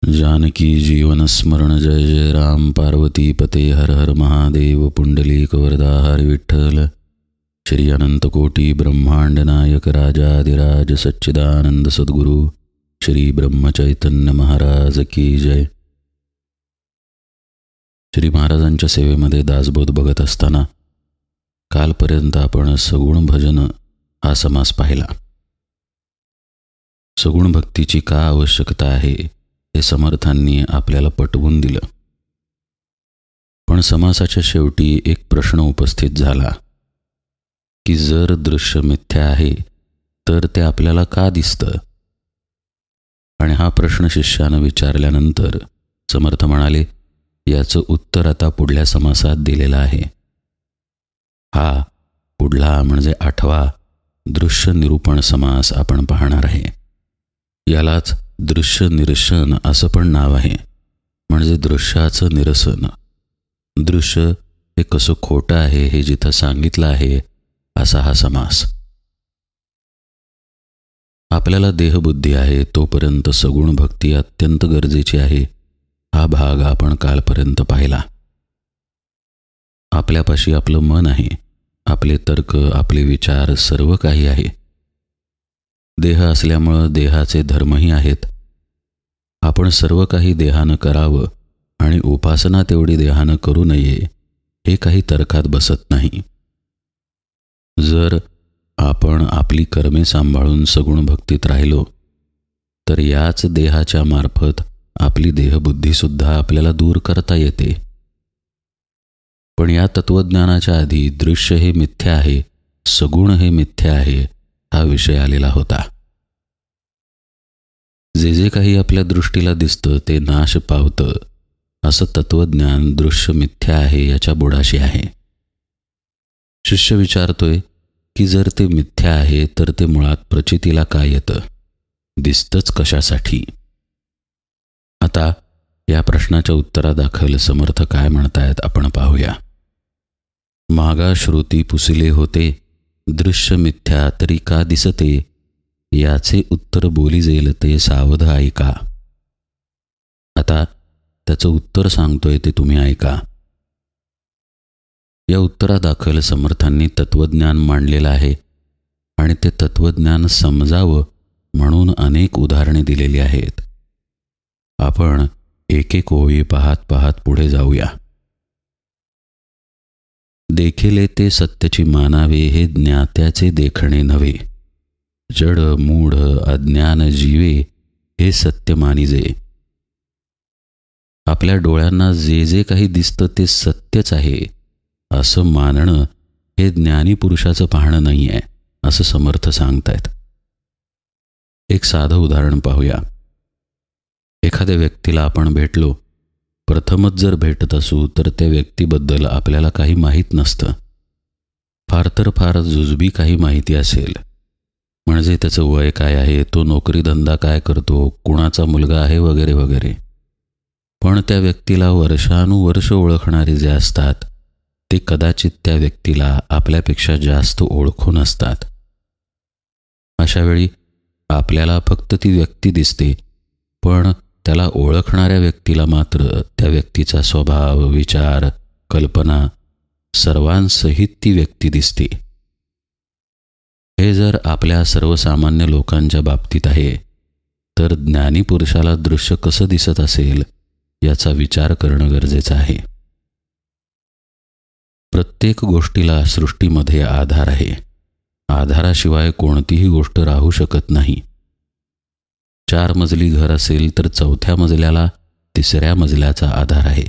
जानकी जीवन स्मरण जय जय राम पार्वती पते हर हर महादेव पुंडलीक वरदा हरि विठ्ठल श्री अनंत कोटी ब्रह्मांड नायक राजाधिराज सच्चिदानंद सद्गुरु श्री ब्रह्मचैतन्य महाराज की जय। श्री महाराजांच्या सेवेमध्ये दासबोध बघत असताना कालपर्यंत आपण सगुण भजन हा समास पाहिला। सगुण भक्तीची का आवश्यकता आहे हे समर्थांनी आपल्याला पटवून दिलं। पण समासाच्या शेवटी एक प्रश्न उपस्थित झाला की जर दृश्य मिथ्या आहे तर ते आपल्याला का दिसतं? आणि हा प्रश्न शिष्यानं विचारल्यानंतर समर्थ म्हणाले, याचं उत्तर आता पुढल्या समासात दिलेलं आहे। हा पुढला म्हणजे 8वा दृश्य निरूपण समास आपण पाहणार आहे। यालाच दृश्य निरसन असं पण नाव आहे, म्हणजे दृश्याचं निरसन। दृश्य हे कसं खोटं आहे हे जिथं सांगितलं आहे असा हा समास। आपल्याला देहबुद्धी आहे तोपर्यंत सगुण भक्ती अत्यंत गरजेची आहे, हा भाग आपण कालपर्यंत पाहिला। आपल्यापाशी आपलं मन आहे, आपले तर्क, आपले विचार सर्व काही आहे। देह असल्यामुळं देहाचे धर्मही आहेत। आपण सर्व काही देहानं करावं आणि उपासना तेवढी देहानं करू नये हे काही तर्कात बसत नाही। जर आपण आपली कर्मे सांभाळून सगुण भक्तीत राहिलो तर याच देहाच्या मार्फत आपली देहबुद्धीसुद्धा आपल्याला दूर करता येते। पण या तत्वज्ञानाच्या आधी दृश्य हे मिथ्या आहे, सगुण हे मिथ्या आहे हा विषय आलेला होता। जे जे काही आपल्या दृष्टीला दिसतं ते नाश पावतं असं तत्वज्ञान दृश्य मिथ्या आहे याच्या बुडाशी आहे। शिष्य विचारतोय की जर ते मिथ्या आहे तर ते मुळात प्रचितीला काय येतं, दिसतंच कशासाठी? आता या प्रश्नाच्या उत्तरादाखल समर्थ काय म्हणतायत आपण पाहूया। मागा श्रुती पुसिले होते, दृश्य मिथ्या तरी का दिसते, याचे उत्तर बोली जेल ते सावध ऐका। आता त्याचं उत्तर सांगतोय ते तुम्ही ऐका। या उत्तरादाखल समर्थांनी तत्वज्ञान मांडलेलं आहे आणि ते तत्वज्ञान समजावं म्हणून अनेक उदाहरणे दिलेली आहेत। आपण एक एक ओळी पाहत पाहत पुढे जाऊया। देखिले ते सत्यची मानावे, हे ज्ञात्याचे देखणे नव्हे। जड मूढ अज्ञान जीवे, हे सत्य मानिजे। आपल्या डोळ्यांना जे जे काही दिसतं ते सत्यच आहे असं मानणं हे ज्ञानी पुरुषाचं पाहणं नाही आहे असं समर्थ सांगतायत। एक साधं उदाहरण पाहूया। एखाद्या व्यक्तीला आपण भेटलो, प्रथमच जर भेटत असू तर त्या व्यक्तीबद्दल आपल्याला काही माहीत नसतं। फार तर फार जुजबी काही माहिती असेल, म्हणजे त्याचं वय काय आहे, तो नोकरीधंदा काय करतो, कुणाचा मुलगा आहे वगैरे वगैरे। पण त्या व्यक्तीला वर्षानुवर्ष ओळखणारे जे असतात ते कदाचित त्या व्यक्तीला आपल्यापेक्षा जास्त ओळखून असतात। अशावेळी आपल्याला फक्त ती व्यक्ती दिसते, पण त्याला ओळखणाऱ्या व्यक्तीला मात्र त्या व्यक्तीचा स्वभाव, विचार, कल्पना सर्वांसहित ती व्यक्ती दिसते। हे जर आपल्या सर्वसामान्य लोकांच्या बाबतीत आहे तर ज्ञानी पुरुषाला दृश्य कसं दिसत असेल याचा विचार करणं गरजेचं आहे। प्रत्येक गोष्टीला सृष्टीमध्ये आधार आहे, आधाराशिवाय कोणतीही गोष्ट राहू शकत नाही। 4 मजली घर असेल तर 4थ्या मजल्याला 3ऱ्या मजल्याचा आधार आहे,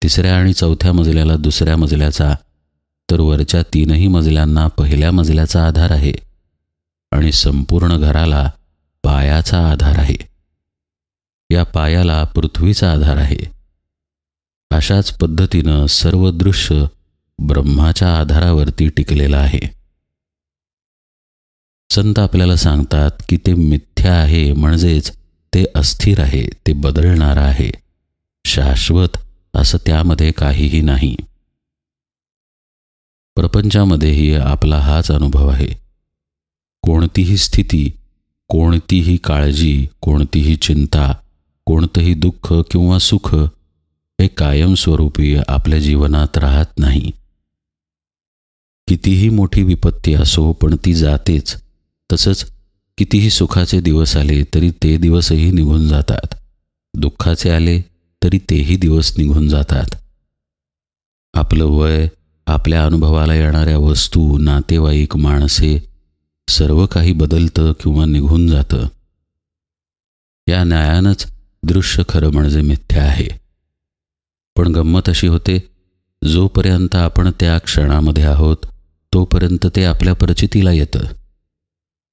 3ऱ्या आणि 4थ्या मजल्याला 2ऱ्या मजल्याचा, तर वरच्या 3ही मजल्यांना 1ल्या मजल्याचा आधार आहे आणि संपूर्ण घराला पायाचा आधार आहे। या पायाला पृथ्वीचा आधार आहे। अशाच पद्धतीनं सर्व दृश्य ब्रह्माच्या आधारावरती टिकलेलं आहे। संत आपल्याला सांगतात की ते मिथ्या आहे, म्हणजेच ते अस्थिर आहे, ते बदलणारं आहे, शाश्वत असं त्यामध्ये काहीही नाही। प्रपंचामध्येही आपला हाच अनुभव आहे। कोणतीही स्थिती, कोणतीही काळजी, कोणतीही चिंता कोणतंही दुःख किंवा सुख हे कायमस्वरूपी आपल्या जीवनात राहत नाही. कितीही मोठी विपत्ती असो पण ती जातेच. तसंच कितीही सुखाचे दिवस आले तरी ते दिवसही निघून जातात. दुःखाचे आले तरी तेही दिवस निघून जातात. आपलं वय, आपल्या अनुभवाला येणाऱ्या वस्तू, नातेवाईक, माणसे सर्व काही बदलतं किंवा निघून जातं. या न्यायानंच दृश्य खरं म्हणजे मिथ्या आहे. पण गंमत अशी होते, जोपर्यंत आपण त्या क्षणामध्ये आहोत तोपर्यंत ते आपल्या प्रचितीला येतं.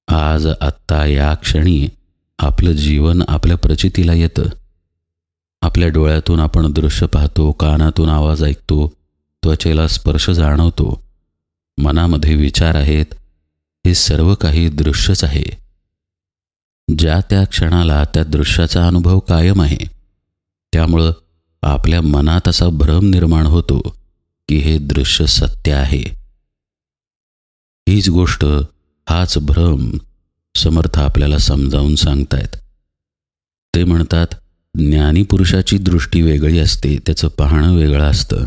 आज आत्ता या क्षणी आपलं जीवन आपल्या प्रचितीला येतं. आपल्या डोळ्यातून आपण दृश्य पाहतो, कानातून आवाज ऐकतो, त्वचेला स्पर्श जाणवतो, मनामध्ये विचार आहेत. हे सर्व काही दृश्यच आहे. ज्या त्या क्षणाला त्या दृश्याचा अनुभव कायम आहे. त्यामुळं आपल्या मनात असा भ्रम निर्माण होतो की हे दृश्य सत्य आहे. हीच गोष्ट, हाच भ्रम समर्थ आपल्याला समजावून सांगतायत. ते म्हणतात, ज्ञानी पुरुषाची दृष्टी वेगळी असते, त्याचं पाहणं वेगळं असतं.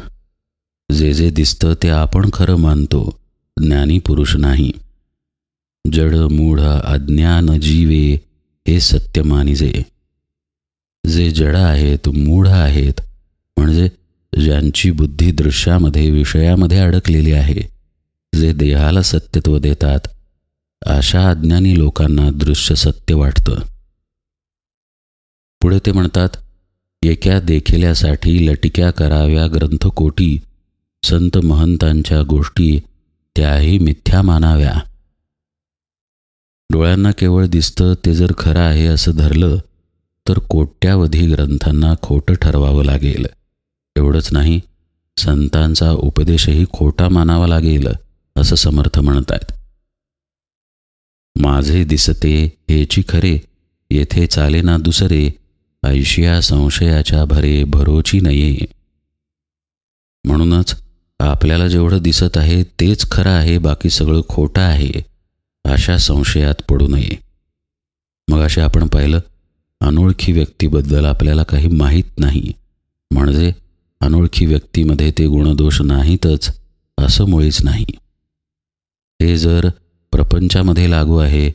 जे जे दिसतं ते आपण खरं मानतो, ज्ञानी पुरुष नाही. जड मूढ अज्ञान जीवे हे सत्य मानिजे. जे जड आहेत, मूढ आहेत, म्हणजे ज्यांची बुद्धी दृश्यामध्ये, विषयामध्ये अडकलेली आहे, जे देहाला सत्यत्व देतात, अशा अज्ञानी लोकांना दृश्य सत्य वाटतं. पुढे ते म्हणतात, एका देखिल्यासाठी लटिक्या कराव्या ग्रंथकोटी, संत महंतांच्या गोष्टी त्याही मिथ्या मानाव्या. डोळ्यांना केवळ दिसतं ते जर खरं आहे असं धरलं तर कोट्यावधी ग्रंथांना खोटं ठरवावं लागेल. एवढंच नाही, संतांचा उपदेशही खोटा मानावा लागेल असं समर्थ म्हणतायत. माझे दिसते हेची खरे, येथे चालेना दुसरे, ऐशिया संशयाच्या भरे भरोची नये. म्हणूनच आपल्याला जेवढं दिसत आहे तेच खरं आहे, बाकी सगळं खोटं आहे, अशा संशयात पडू नये. मग असे आपण पाहिलं, अनोळखी व्यक्तीबद्दल आपल्याला काही माहीत नाही, म्हणजे अनोळखी व्यक्तीमध्ये ते गुणदोष नाहीतच असं मुळीच नाही. हे जर प्रपंचामध्ये लागू आहे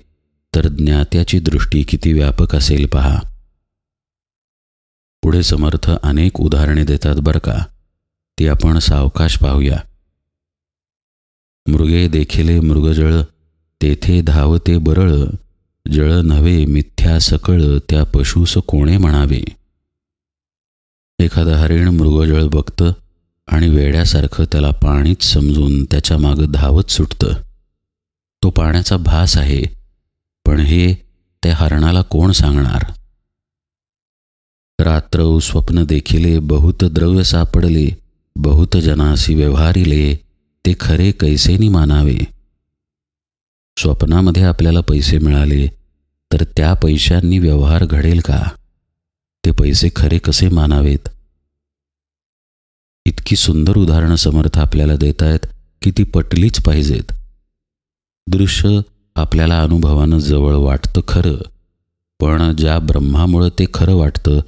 तर ज्ञात्याची दृष्टी किती व्यापक असेल पहा. पुढे समर्थ अनेक उदाहरणे देतात बरं का, ती आपण सावकाश पाहूया. मृगे देखिले मृगजळ, तेथे धावते बरळ, जळ नव्हे मिथ्या सकळ, त्या पशुस कोणे म्हणावे. एखादं हरिण मृगजळ बघतं आणि वेड्यासारखं त्याला पाणीच समजून त्याच्या मागं धावत सुटतं. तो पाण्याचा भास आहे, पण हे त्या हरणाला कोण सांगणार. रात्रौ स्वप्न देखिले, बहुत द्रव्य सापडले, बहुत जनासी व्यवहारिले, ते खरे कैसेनी मानावे. स्वप्नामध्ये आपल्याला पैसे मिळाले तर त्या पैशांनी व्यवहार घडेल का. ते पैसे खरे कसे मानावेत. इतकी सुंदर उदाहरणं समर्थ आपल्याला देत आहेत की ती पटलीच पाहिजेत. दृश्य आपल्याला अनुभवानं जवळ वाटतं खरं, पण ज्या ब्रह्मामुळं ते खरं वाटतं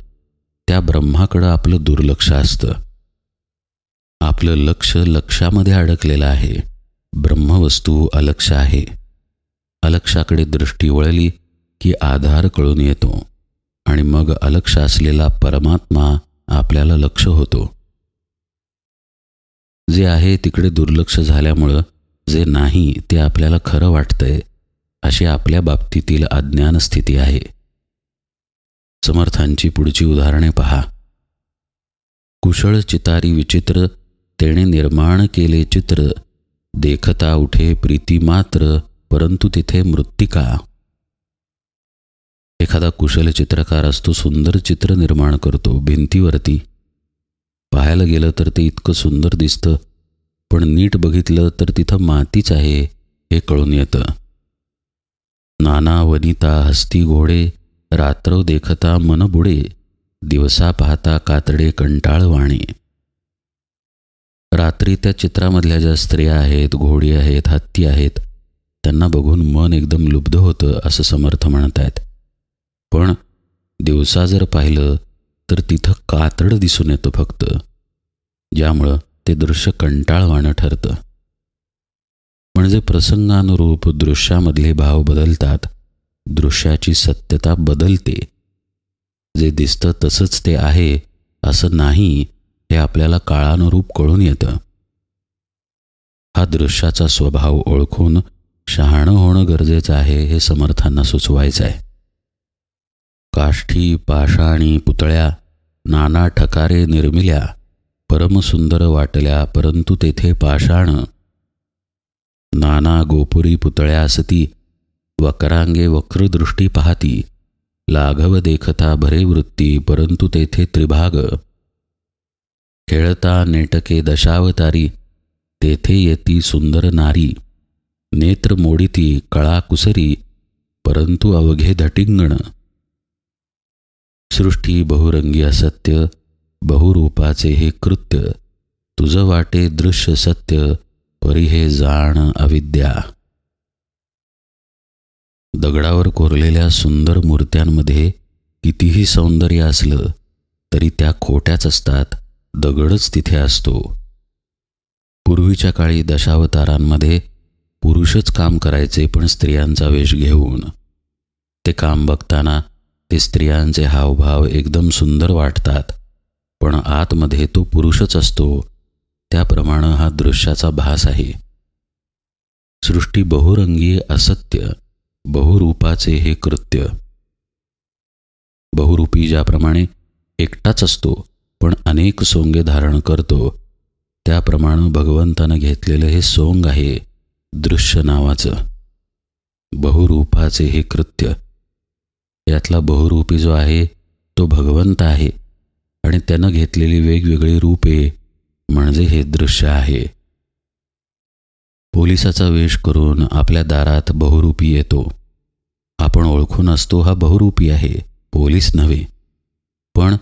त्या ब्रह्माकडं आपलं दुर्लक्ष असतं. आपलं लक्ष लक्षामध्ये अडकलेलं आहे. ब्रह्मवस्तू अलक्ष आहे. अलक्षाकडे दृष्टी वळली की आधार कळून येतो आणि मग अलक्ष असलेला परमात्मा आपल्याला लक्ष होतो. जे आहे तिकडे दुर्लक्ष झाल्यामुळं जे नाही ते आपल्याला खरं वाटतंय, अशी आपल्या बाबतीतील अज्ञान स्थिती आहे. समर्थांची पुढची उदाहरणे पहा. कुशळ चितारी विचित्र, तेणे निर्माण केले चित्र, देखता उठे प्रीती मात्र, परंतु तिथे मृत्तिका. एखादा कुशल चित्रकार असतो, सुंदर चित्र निर्माण करतो भिंतीवरती. पाहायला गेलं तर ते इतकं सुंदर दिसतं, पण नीट बघितलं तर तिथं मातीच आहे हे कळून येतं. नाना वनिता हस्ती घोडे, रात्र देखता मन बुडे, दिवसा पाहता कातडे कंटाळवाणे. रात्री त्या चित्रामधल्या ज्या स्त्रिया आहेत, घोडी आहेत, हत्ती आहेत, त्यांना बघून मन एकदम लुब्ध होतं असं समर्थ म्हणतायत. पण दिवसा जर पाहिलं तर तिथं कातड दिसून येतं फक्त, ज्यामुळं ते दृश्य कंटाळवाणं ठरतं. म्हणजे प्रसंगानुरूप दृश्यामधले भाव बदलतात, दृश्याची सत्यता बदलते. जे दिसतं तसंच ते आहे असं नाही, हे आपल्याला काळानुरूप कळून येतं. हा दृश्याचा स्वभाव ओळखून शहाणं होणं गरजेचं आहे, हे समर्थांना सुचवायचं आहे. काष्ठी पाषाणी पुतळ्या नाना ठकारे निर्मिल्या, परमसुंदर वाटल्या परंतु तेथे पाषाण. नाना गोपुरी पुतळ्या असती, वक्रांगे वक्रदृष्टी पाहती, लाघव देखता भरे वृत्ती परंतु तेथे त्रिभाग. खेळता नेटके दशावतारी, तेथे येती सुंदर नारी, नेत्र मोडिती कळा कुसरी परंतु अवघे धटिंगण. सृष्टी बहुरंगी असत्य, बहुरूपाचे हे कृत्य, तुझं वाटे दृश्य सत्य, परी हे जाण अविद्या. दगडावर कोरलेल्या सुंदर मूर्त्यांमध्ये कितीही सौंदर्य असलं तरी त्या खोट्याच असतात, दगडच तिथे असतो. पूर्वीच्या काळी दशावतारांमध्ये पुरुषच काम करायचे, पण स्त्रियांचा वेश घेऊन. ते काम बघताना ते स्त्रियांचे हावभाव एकदम सुंदर वाटतात, पण आतमध्ये तो पुरुषच असतो. त्याप्रमाणे हा दृश्याचा भास आहे. सृष्टी बहुरंगी असत्य, बहुरूपाचे हे कृत्य. बहुरूपी ज्याप्रमाणे एकटाच असतो पण अनेक सोंगे धारण करतो, त्याप्रमाणे भगवंतानं घेतलेलं हे सोंग आहे दृश्य नावाचं. बहुरूपाचे हे कृत्य. यातला बहुरूपी जो आहे तो भगवंत आहे आणि त्यानं घेतलेली वेगवेगळी रूपे म्हणजे हे दृश्य आहे. पोलिसाचा वेश करून आपल्या दारात बहुरूपी येतो. आपण ओळखून असतो हा बहुरूपी आहे, पोलीस नव्हे. पण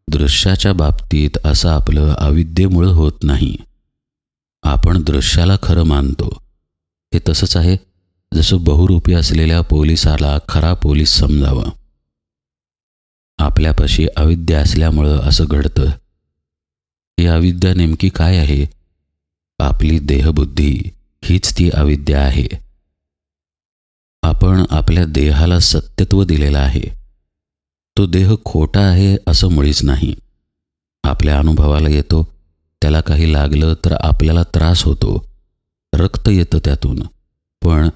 दृश्याच्या बाबतीत असं आपलं अविद्येमुळं होत नाही. आपण दृश्याला खरं मानतो. हे तसंच आहे जसं बहुरूपी असलेल्या पोलिसाला खरा पोलीस समजावं. आपल्यापाशी अविद्या असल्यामुळं असं घडतं. ही अविद्या नेमकी काय आहे? आपली देहबुद्धी हीच ती अविद्या आहे. आपण आपल्या देहाला सत्यत्व दिलेलं आहे. तो देह खोटा आहे असं मुळीच नाही. आपल्या अनुभवाला येतो, त्याला काही लागलं तर आपल्याला त्रास होतो, रक्त येतं त्यातून, पण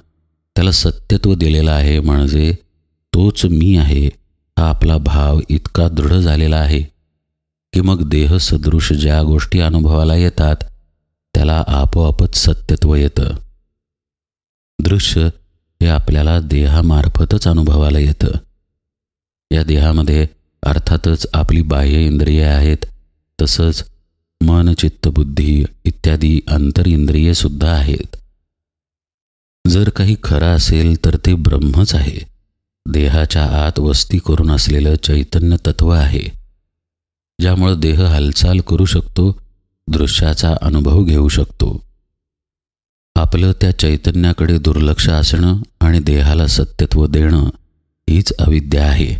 त्याला सत्यत्व दिलेलं आहे. म्हणजे तोच मी आहे हा आपला भाव इतका दृढ झालेला आहे की मग देह सदृश ज्या गोष्टी अनुभवाला येतात त्याला आपोआपच सत्यत्व येतं. दृश्य हे आपल्याला देहामार्फतच अनुभवाला येतं. या देहामध्ये अर्थातच आपली बाह्य इंद्रिये आहेत, तसंच मन चित्त बुद्धी इत्यादी अंतरिंद्रिये सुद्धा आहेत. जर काही खरं असेल तर ते ब्रह्मच आहे. देहाच्या आत वस्ती करून असलेलं चैतन्य तत्व आहे, ज्यामुळे देह हालचाल करू शकतो, दृश्याचा अनुभव घेऊ शकतो. आपलं त्या चैतन्याकडे दुर्लक्ष असणं आणि देहाला सत्यत्व देणं हीच अविद्या आहे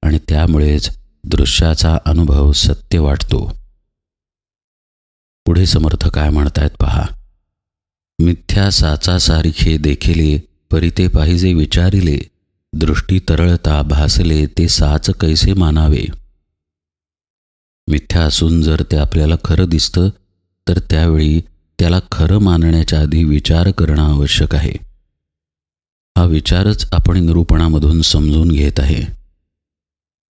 आणि त्यामुळेच दृश्याचा अनुभव सत्य वाटतो. पुढे समर्थ काय म्हणतायत पहा. मिथ्या साचा सारिखे देखिले, परिते पाहिजे विचारिले, दृष्टी तरळता भासले ते साच कैसे मानावे. मिथ्या असून जर ते आपल्याला खरं दिसतं तर त्यावेळी त्याला खरं मानण्याच्या आधी विचार करणं आवश्यक आहे. हा विचारच आपण निरूपणामधून समजून घेत आहे.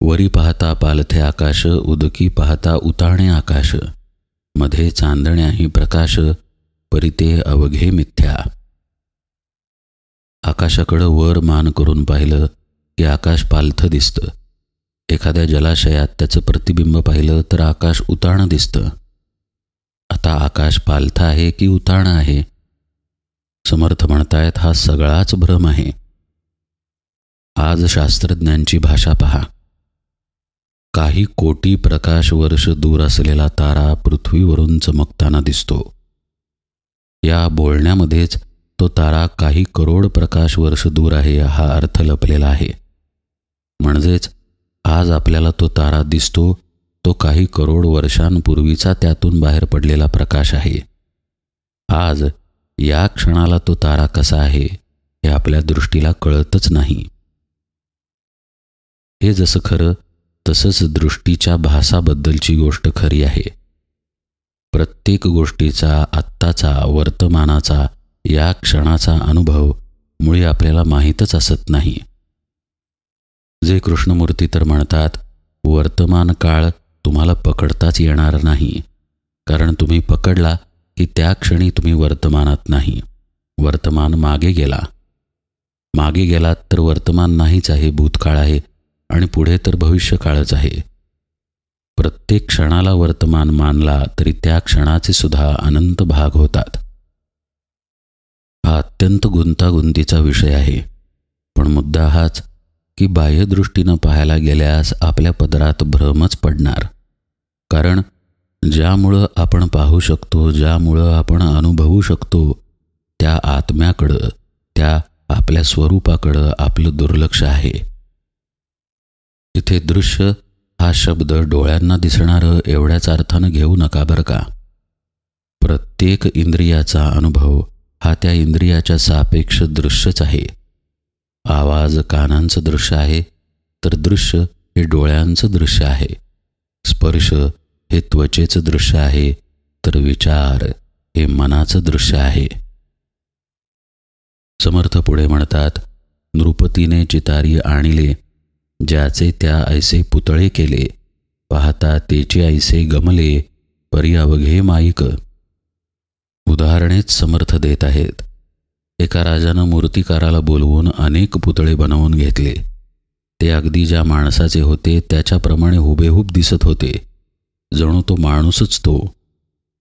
वरी पाहता पालथे आकाश, उदकी पाहता उताणे आकाश, मध्ये चांदण्याही प्रकाश, परिते अवघे मिथ्या. आकाशाकडं वर मान करून पाहिलं की आकाश पालथं दिसतं. एखाद्या जलाशयात त्याचं प्रतिबिंब पाहिलं तर आकाश उताणं दिसतं. आता आकाश पालथं आहे की उताणं आहे? समर्थ म्हणतायत हा सगळाच भ्रम आहे. आज शास्त्रज्ञांची भाषा पहा. काही कोटी प्रकाश वर्ष दूर असलेला तारा पृथ्वीवरून चमकताना दिसतो. या बोलण्यामध्येच तो तारा काही करोड प्रकाश वर्ष दूर आहे हा अर्थ लपलेला आहे. म्हणजेच आज आपल्याला तो तारा दिसतो तो काही करोड वर्षांपूर्वीचा त्यातून बाहेर पडलेला प्रकाश आहे. आज या क्षणाला तो तारा कसा आहे हे आपल्या दृष्टीला कळतच नाही. हे जसं खरं तसंच दृष्टीच्या भासाबद्दलची गोष्ट खरी आहे. प्रत्येक गोष्टीचा आत्ताचा वर्तमानाचा या क्षणाचा अनुभव मुळी आपल्याला माहीतच असत नाही. जे कृष्णमूर्ती तर म्हणतात, वर्तमान काळ तुम्हाला पकडताच येणार नाही, कारण तुम्ही पकडला की त्या क्षणी तुम्ही वर्तमानात नाही. वर्तमान मागे गेलात तर वर्तमान नाहीच आहे, भूतकाळ आहे, आणि पुढे तर भविष्यकाळच आहे. प्रत्येक क्षणाला वर्तमान मानला तरी त्या क्षणाचे सुद्धा अनंत भाग होतात. हा अत्यंत गुंतागुंतीचा विषय आहे, पण मुद्दा हाच की बाह्यदृष्टीनं पाहायला गेल्यास आपल्या पदरात भ्रमच पडणार. कारण ज्यामुळं आपण पाहू शकतो, ज्यामुळं आपण अनुभवू शकतो, त्या आत्म्याकडं, त्या आपल्या स्वरूपाकडं आपलं दुर्लक्ष आहे. इथे दृश्य हा शब्द डोळ्यांना दिसणारं एवढ्याच अर्थानं घेऊ नका बरं का. प्रत्येक इंद्रियाचा अनुभव हा त्या इंद्रियाच्या सापेक्ष दृश्यच आहे. आवाज कानांचं दृश्य आहे, तर दृश्य हे डोळ्यांचं दृश्य आहे. स्पर्श हे त्वचेचं दृश्य आहे, तर विचार हे मनाचं दृश्य आहे. समर्थ पुढे म्हणतात, नृपतीने चितारी आणिले, ज्याचे त्या ऐसे पुतळे केले, पाहता तेचे ऐसे गमले, परी अवघे माईक. उदाहरणेच समर्थ देत आहेत. एका राजानं मूर्तिकाराला बोलवून अनेक पुतळे बनवून घेतले. ते अगदी ज्या माणसाचे होते त्याच्याप्रमाणे हुबेहूब दिसत होते, जणू तो माणूसच तो.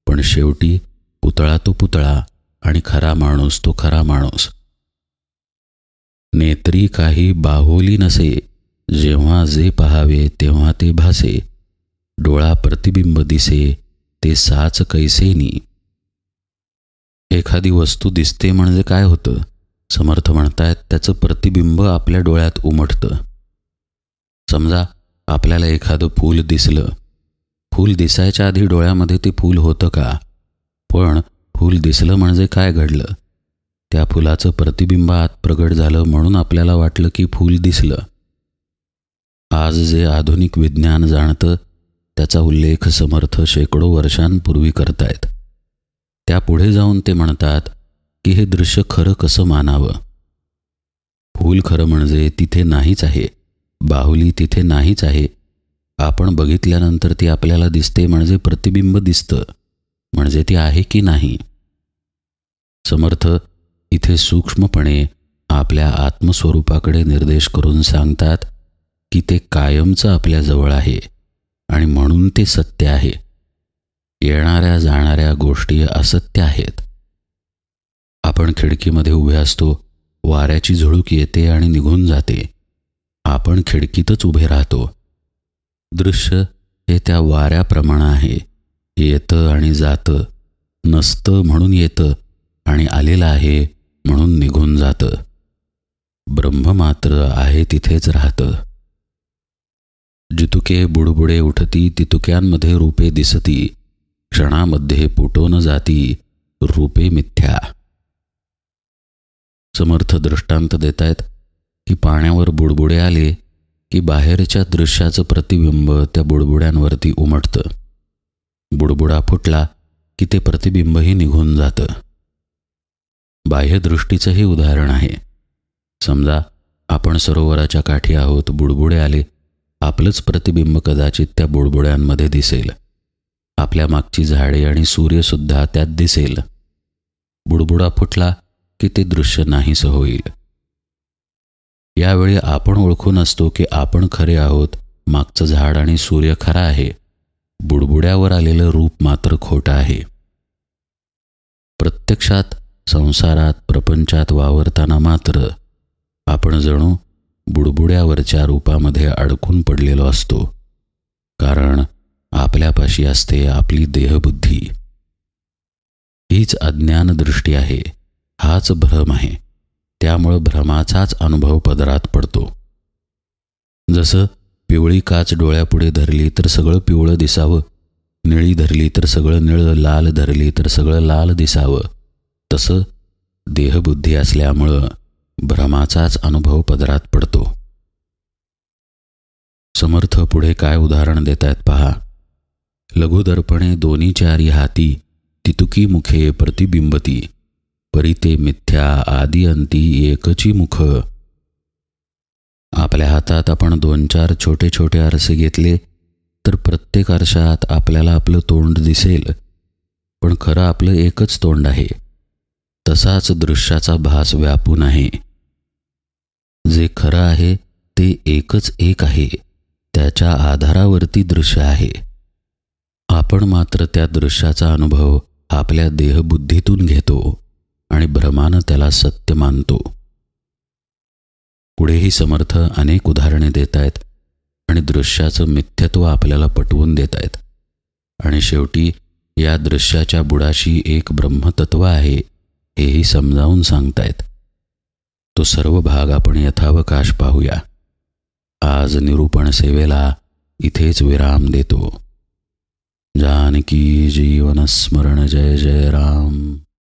पण शेवटी पुतळा तो पुतळा आणि खरा माणूस तो खरा माणूस. नेत्री काही बाहुली नसे, जेव्हा जे पहावे तेव्हा ते भासे, डोळा प्रतिबिंब दिसे ते साच कैसेनी. एखादी वस्तू दिसते म्हणजे काय होतं? समर्थ म्हणतायत, त्याचं प्रतिबिंब आपल्या डोळ्यात उमटतं. समजा आपल्याला एखादं फूल दिसलं. फूल दिसायच्या आधी डोळ्यामध्ये ते फूल होतं का? पण फूल दिसलं म्हणजे काय घडलं? त्या फुलाचं प्रतिबिंब आत प्रगट झालं म्हणून आपल्याला वाटलं की फूल दिसलं. आज जे आधुनिक विज्ञान जाणतं त्याचा उल्लेख समर्थ शेकडो वर्षांपूर्वी करतायत. त्यापुढे जाऊन ते म्हणतात की हे दृश्य खरं कसं मानावं. फूल खरं म्हणजे तिथे नाहीच आहे, बाहुली तिथे नाहीच आहे. आपण बघितल्यानंतर ती आपल्याला दिसते म्हणजे प्रतिबिंब दिसतं, म्हणजे ती आहे की नाही. समर्थ इथे सूक्ष्मपणे आपल्या आत्मस्वरूपाकडे निर्देश करून सांगतात की ते कायमचं आपल्याजवळ आहे आणि म्हणून ते सत्य आहे. येणाऱ्या जाणाऱ्या गोष्टी असत्य आहेत. आपण खिडकीमध्ये उभे असतो, वाऱ्याची झुळूक येते आणि निघून जाते. आपण खिडकीतच उभे राहतो. दृश्य हे त्या वाऱ्याप्रमाणे आहे, येतं आणि जातं, नसतं म्हणून येतं आणि आलेलं आहे म्हणून निघून जातं. ब्रह्म मात्र आहे तिथेच राहतं. जितुके बुडबुडे उठती, तितुक्यांमध्ये रूपे दिसती, क्षणामध्ये पुटोन जाती, रूपे मिथ्या. समर्थ दृष्टांत देतायत की पाण्यावर बुडबुडे आले की बाहेरच्या दृश्याचं प्रतिबिंब त्या बुडबुड्यांवरती उमटतं. बुडबुडा फुटला की ते प्रतिबिंबही निघून जातं. बाह्यदृष्टीचंही उदाहरण आहे. समजा आपण सरोवराच्या काठी आहोत, बुडबुडे आले, आपलंच प्रतिबिंब कदाचित त्या बुडबुड्यांमध्ये दिसेल. आपल्या मागची झाडे आणि सूर्यसुद्धा त्यात दिसेल. बुडबुडा फुटला की ते दृश्य नाहीसं होईल. यावेळी आपण ओळखून असतो की आपण खरे आहोत, मागचं झाड आणि सूर्य खरा आहे, बुडबुड्यावर आलेलं रूप मात्र खोटं आहे. प्रत्यक्षात संसारात प्रपंचात वावरताना मात्र आपण जणू बुडबुड्यावरच्या रूपामध्ये अडकून पडलेलो असतो, कारण आपल्यापाशी असते आपली देहबुद्धी. हीच अज्ञान दृष्टी आहे, हाच भ्रम आहे. त्यामुळं भ्रमाचाच अनुभव पदरात पडतो. जसं पिवळी काच डोळ्यापुढे धरली तर सगळं पिवळं दिसावं, निळी धरली तर सगळं निळं, लाल धरली तर सगळं लाल दिसावं, तसं देहबुद्धी असल्यामुळं भ्रमाचाच अनुभव पदरात पडतो. समर्थ पुढे काय उदाहरण देत आहेत पहा. लघुदर्पणे दोन्ही चारी हाती, तितुकी मुखे प्रतिबिंबती, परिते मिथ्या आदी अंती एकची मुख. आपल्या हातात आपण 2-4 छोटे छोटे आरसे घेतले तर प्रत्येक आरशात आपल्याला आपलं तोंड दिसेल, पण खरं आपलं एकच तोंड आहे. तसाच दृश्याचा भास व्यापून आहे. जे खरं आहे ते एकच एक आहे, त्याच्या आधारावरती दृश्य आहे. आपण मात्र त्या दृश्याचा अनुभव आपल्या देहबुद्धीतून घेतो आणि भ्रमानं त्याला सत्य मानतो. पुढेही समर्थ अनेक उदाहरणे देत आहेत आणि दृश्याचं मिथ्यत्व आपल्याला पटवून देत आहेत. आणि शेवटी या दृश्याच्या बुडाशी एक ब्रह्मतत्व आहे हेही समजावून सांगतायत. तो सर्व भाग आपण यथावकाश पाहूया. आज निरूपण सेवेला इथेच विराम देतो. जानकी जीवन स्मरण. जय जय राम.